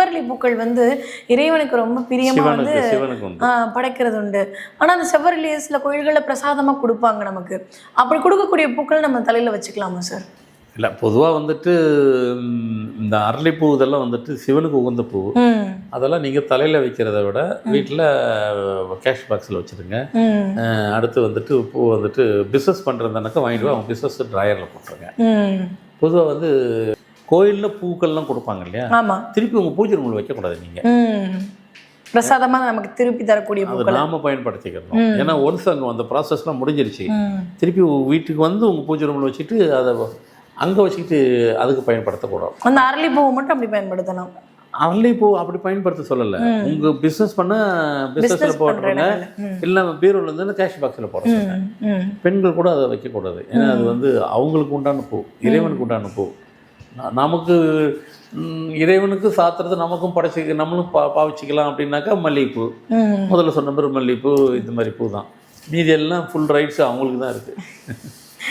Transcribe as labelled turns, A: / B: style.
A: செவ்வரளி பூக்கள் வந்து இறைவனுக்கு ரொம்ப பிரியமா வந்து படைக்கிறது உண்டு. ஆனா அந்த செவ்வரளியை சில கோயில்களில் பிரசாதமா கொடுப்பாங்க நமக்கு. அப்படி கொடுக்கக்கூடிய பூக்கள் நம்ம தலையில வச்சுக்கலாமா சார்?
B: இல்லை, பொதுவாக வந்துட்டு இந்த அரளிப்பூ இதெல்லாம் வந்துட்டு சிவனுக்கு உகந்த பூ. அதெல்லாம் நீங்கள் தலையில் வைக்கிறத விட வீட்டில் கேஷ் பாக்ஸில் வச்சுருங்க. அடுத்து வந்துட்டு பூ வந்துட்டு பிஸ்னஸ் பண்ணுறதுனாக்கா வாங்கிட்டு அவங்க பிஸ்னஸ் ட்ராயரில் போட்டுருங்க. பொதுவாக வந்து கோயிலில் பூக்கள்லாம் கொடுப்பாங்க இல்லையா, திருப்பி உங்கள் பூஜை ரூமில் வைக்கக்கூடாது. நீங்கள்
A: பிரசாதமாக நமக்கு திருப்பி தரக்கூடிய
B: அது நாம பயன்படுத்திக்கிறோம். ஏன்னா ஒன்ஸ் அங்கே அந்த ப்ராசஸ்லாம் முடிஞ்சிருச்சு, திருப்பி வீட்டுக்கு வந்து உங்கள் பூஜை ரூமில் வச்சுட்டு அதை அங்கே வச்சுக்கிட்டு அதுக்கு பயன்படுத்தக்கூடாது.
A: அந்த அரளிப்பூவை மட்டும் அப்படி பயன்படுத்தலாம்.
B: அரளிப்பூ அப்படி பயன்படுத்த சொல்லலை. உங்கள் பிஸ்னஸ் பண்ண பிஸ்னஸில் போடுறீங்க, இல்லை பீரோவில் இருந்து கேஷ் பாக்ஸில் போடுறோம். பெண்கள் கூட அதை வைக்கக்கூடாது. ஏன்னா அது வந்து அவங்களுக்கு உண்டான பூ, இறைவனுக்கு உண்டான பூ. நமக்கு இறைவனுக்கு சாத்துறது நமக்கும் படைச்சி நம்மளும் பாவிச்சிக்கலாம் அப்படின்னாக்கா மல்லிகைப்பூ, முதல்ல சொன்ன மாதிரி மல்லிகைப்பூ, இந்த மாதிரி பூ தான். மீதி எல்லாம் ஃபுல் ரைட்ஸ் அவங்களுக்கு தான் இருக்குது.